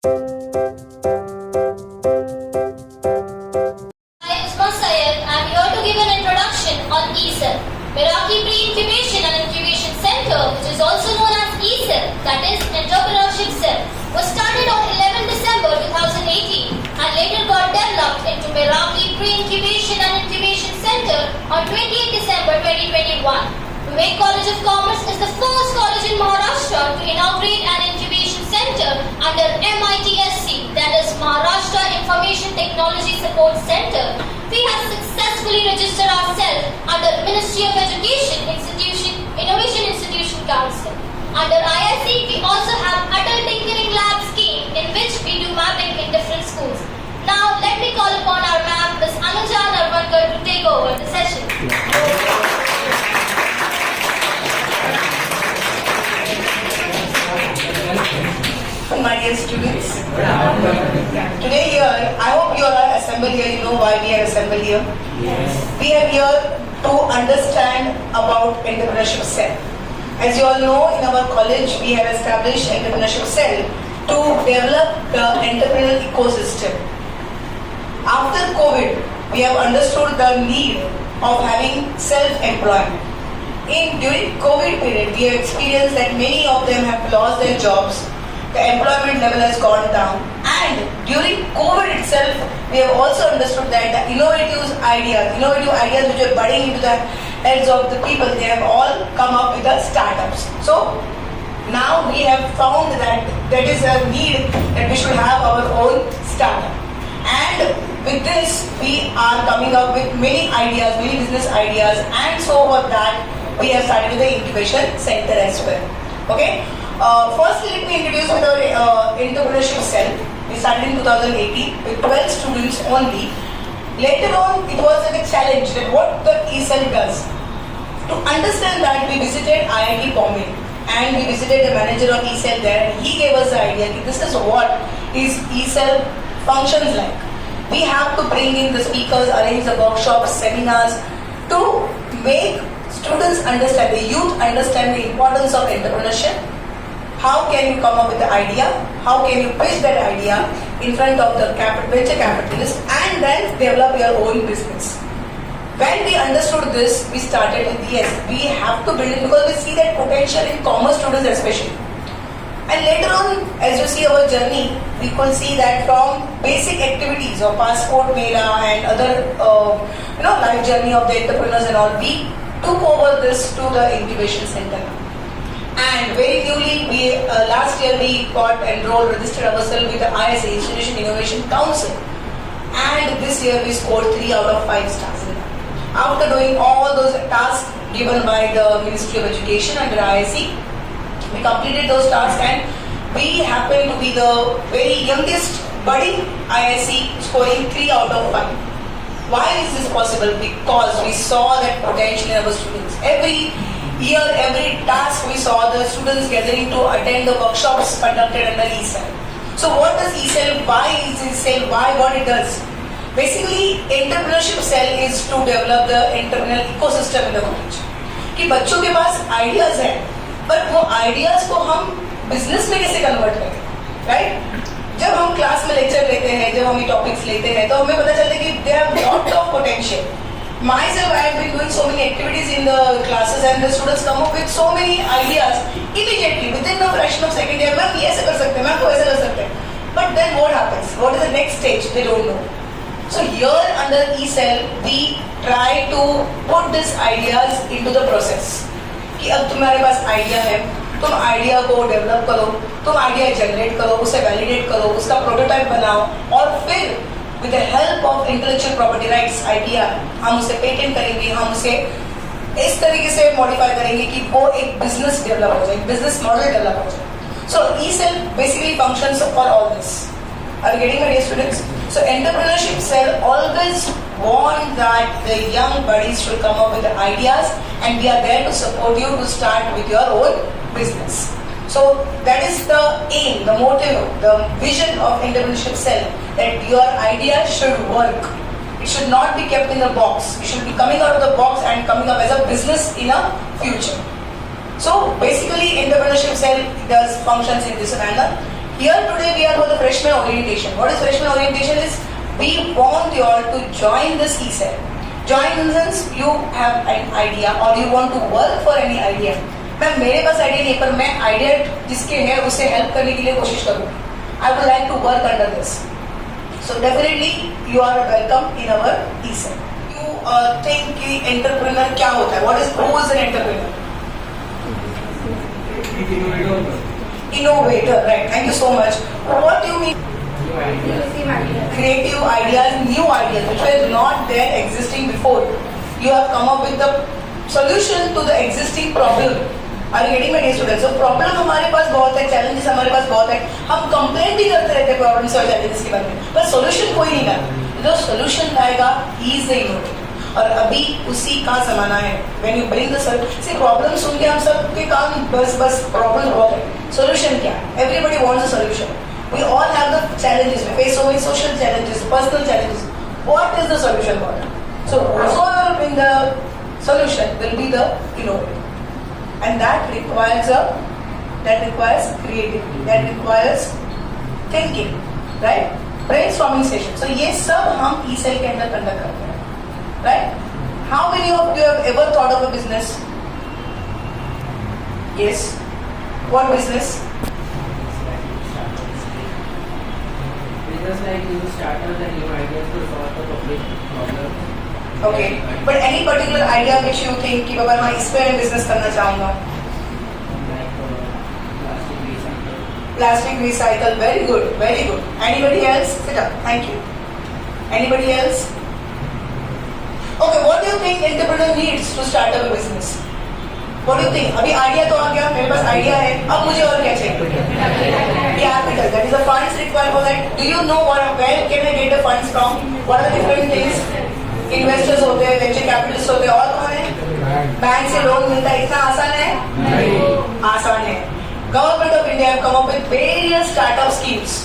I'm here to give an introduction on ECEL, Meraki Pre-Incubation and Incubation Center, which is also known as ECEL, that is Entrepreneurship Cell, was started on 11 December 2018 and later got developed into Meraki Pre-Incubation and Incubation Center on 28 December 2021. Vivek College of Commerce is the first college in Maharashtra to inaugurate an incubation center under MITSC, that is Maharashtra Information Technology Support Center. We have successfully registered ourselves under Ministry of Education Innovation Institution Council. Under IIC, we also have Atal Tinkering Lab scheme in which we do mapping in different schools. Now, let me call upon our ma'am, Ms. Anuja Narvankar, to take over the session. My dear students, today here, I hope you all are assembled here. You know why we are assembled here? Yes. We are here to understand about Entrepreneurship Cell. As you all know, in our college, we have established Entrepreneurship Cell to develop the entrepreneurial ecosystem. After COVID, we have understood the need of having self-employment. During COVID period, we have experienced that many of them have lost their jobs. The employment level has gone down, and during COVID itself, we have also understood that the innovative ideas which are budding into the heads of the people, they have all come up with the startups. So now we have found that there is a need that we should have our own startup, and with this we are coming up with many ideas, many business ideas, and so for that we have started with the incubation center as well. Okay. Firstly, let me introduce with our Entrepreneurship Cell. We started in 2018 with 12 students only. Later on, it was a challenge that what the ECEL does. To understand that, we visited IIT Bombay and we visited the manager of ECEL there, and he gave us the idea that this is what is ECEL functions like. We have to bring in the speakers, arrange the workshops, seminars to make students understand, the youth understand the importance of entrepreneurship. How can you come up with the idea? How can you pitch that idea in front of the venture capitalists and then develop your own business? When we understood this, we started with yes, we have to build it because we see that potential in commerce students especially. And later on, as you see our journey, we could see that from basic activities of passport mela and other life journey of the entrepreneurs and all, we took over this to the incubation center. And very newly, last year we got enrolled, registered ourselves with the ISA, Institution Innovation Council. And this year we scored 3 out of 5 stars. After doing all those tasks given by the Ministry of Education under IIC, we completed those tasks and we happen to be the very youngest budding IIC scoring 3 out of 5. Why is this possible? Because we saw that potential in our students. Every year, every task we saw the students gathering to attend the workshops conducted under ECEL. So what does ECEL, why is ECEL, why what it does? Basically, Entrepreneurship Cell is to develop the entrepreneurial ecosystem in the college. कि बच्चों के पास ideas हैं, पर वो ideas को हम business में कैसे convert करें, right? जब हम क्लास में लेक्चर लेते हैं, जब हम ये टॉपिक्स लेते हैं, तो हमें पता चलता है कि they have lot of potential. Myself, I have been doing so many activities in the classes and the students come up with so many ideas immediately within a fraction of second. Ma'am ये ऐसे कर सकते हैं, ma'am वो ऐसे कर सकते हैं. But then what happens? What is the next stage? They don't know. So here under ECEL, we try to put these ideas into the process. कि अब तुम्हारे पास idea है, तुम idea को develop करो, तुम idea generate करो, उसे validate करो, उसका prototype बनाओ और फिर with the help of intellectual property rights IPR हम उसे पेटेंट करेंगे, हम उसे इस तरीके से मॉडिफाई करेंगे कि वो एक बिजनेस डेवलप हो जाए, बिजनेस मॉडल डेवलप हो जाए. So ECEL basically functions for all this. Are you getting my dear students? So Entrepreneurship Cell always want that the young buddies should come up with the ideas and we are there to support you to start with your own business. So that is the aim, the motive, the vision of Entrepreneurship Cell, that your idea should work. It should not be kept in a box. You should be coming out of the box and coming up as a business in a future. So basically Entrepreneurship Cell does functions in this manner. Here today we are for the freshman orientation. What is freshman orientation is we want you all to join this ESET. Join in the sense you have an idea or you want to work for any idea. Ma'am मेरे पास idea नहीं पर मैं idea जिसके है उसे help करने के लिए कोशिश करूँ. I would like to work under this. So definitely you are welcome in our ESET. You think कि entrepreneur क्या होता है? What is who is an entrepreneur? Innovator, right? Thank you so much. What do you mean? Creative ideas, new ideas which were not there existing before. You have come up with the solution to the existing problem. Are you getting my dear students? So problem हमारे पास बहुत है, challenges हमारे पास बहुत है. हम complain भी करते रहते हैं problems और challenges के बारे में, पर solution कोई नहीं लाता. जो solution लाएगा, he is the innovator. और अभी उसी का जमाना है. When you bring the solution, see problem सुन के हम सब के काम बस problem बहुत है. Solution क्या है? Everybody wants a solution. We all have the challenges. We face so many social challenges, personal challenges. What is the solution for that? So whoever will bring the solution will be the innovator. And that requires creativity, that requires thinking, right? Brainstorming session. So ये सब हम ESEL के अंदर conduct करते हैं, right? How many of you have ever thought of a business? Yes. What business? Business like new startups and new ideas to solve the public problem. Okay. But any particular idea which you think कि बाबा मैं इस पे business करना चाहूँगा? Like plastic recycle. Plastic recycle, very good, very good. Anybody else? Sit up. Thank you. Anybody else? Okay, what do you think entrepreneur needs to start up a business? What do you think? अभी idea तो आ गया, मेरे पास idea है. अब मुझे और क्या चाहिए? Capital. That is the funds required for that. Do you know where can I get the funds from? What are the different things? Investors होते हैं, venture capitalists होते हैं, और कौन है? बैंक से लोन मिलता है, इतना आसान है? नहीं. आसान है. Government of India have come up with various startup schemes.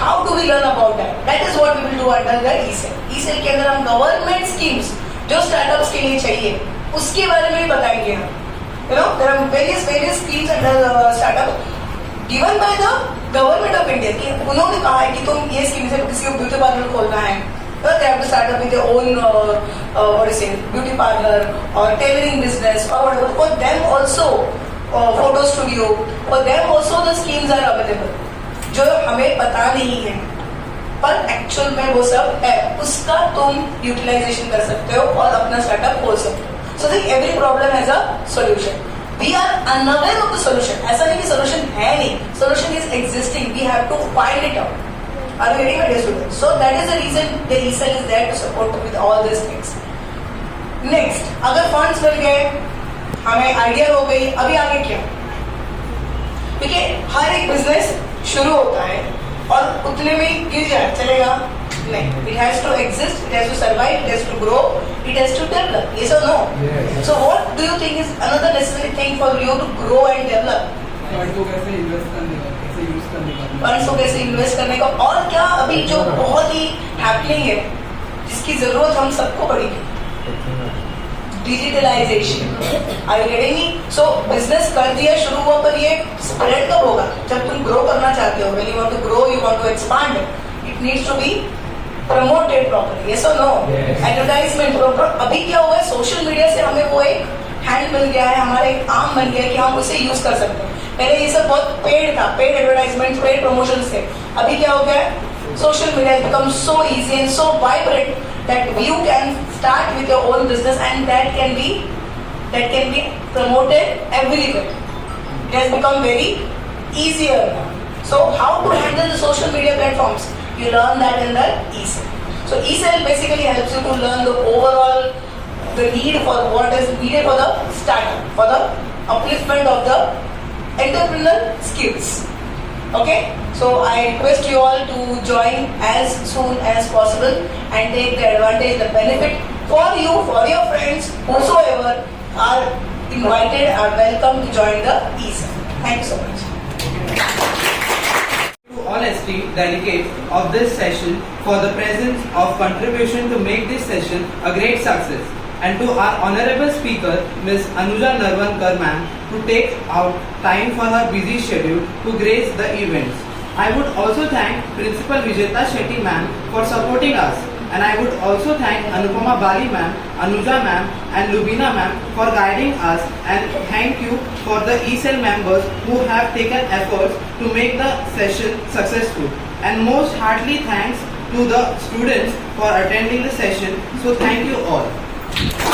How do we learn about that? That is what we will do under the ESEL. ESEL के अंदर हम government schemes जो startups के लिए चाहिए, उसके बारे में भी बताएंगे हम. You know, there are various schemes under startup given by the government of India. कि उन्होंने कहा है कि तुम ये स्कीम से किसी को ब्यूटी पार्लर खोलना है, तो they have to start up with their own beauty parlor or tailoring business or whatever. For them also photo studio. For them also the schemes are available. जो हमें पता नहीं है, पर एक्चुअल में वो सब है. उसका तुम यूटिलाइजेशन कर सकते हो और अपना स्टार्टअप खोल सकते हो. So that every problem has a solution. We are unaware of the solution. ऐसा नहीं कि solution है नहीं. Solution is existing. We have to find it out. Are you getting my dear students? So that is the reason the ESEL is there to support with all these things. Next, अगर funds मिल गए, हमें idea हो गई, अभी आगे क्या? देखिए हर एक business शुरू होता है और उतने में गिर जाए चलेगा नहीं. It has to exist, it has to survive, it has to grow, it has to develop. Yes or no? Yes. So what do you think is another necessary thing for you to grow and develop? Fund को कैसे invest करने का, कैसे use करने का, funds को कैसे invest करने का, और क्या अभी जो बहुत ही हैपनिंग है जिसकी जरूरत हम सबको पड़ेगी, digitalisation. Are you getting me? So business कर दिया, शुरू हुआ, पर ये स्प्रेड कब होगा? जब तुम ग्रो करना चाहते हो. When you want to grow, you want to expand, it needs to be promoted properly. Yes और नो? Advertisement proper. अभी क्या हुआ है, सोशल मीडिया से हमें वो एक हैंड मिल गया है, हमारा एक आर्म बन गया है कि हम उसे यूज कर सकते हैं. पहले ये सब बहुत पेड था, पेड एडवर्टाइजमेंट, पेड प्रमोशन थे. अभी क्या हो गया है, social media has become so easy and so vibrant that you can start with your own business and that can be promoted everywhere. It has become very easier now. So how to handle the social media platforms? You learn that in the ESEL. So ESEL basically helps you to learn the overall, the need for what is needed for the startup, for the upliftment of the entrepreneurial skills. Okay, so I request you all to join as soon as possible and take the advantage, the benefit for you, for your friends, whosoever are invited, are welcome to join the ESEL. Thank you so much. To all esteemed delegates of this session for the presence of contribution to make this session a great success, and to our honorable speaker Ms. Anuja Narvankar ma'am to take out time for her busy schedule to grace the events. I would also thank Principal Vijeta Shetty ma'am for supporting us, and I would also thank Anupama Bali ma'am, Anuja ma'am and Lubina ma'am for guiding us, and thank you for the ECEL members who have taken efforts to make the session successful. And most heartily thanks to the students for attending the session. So thank you all.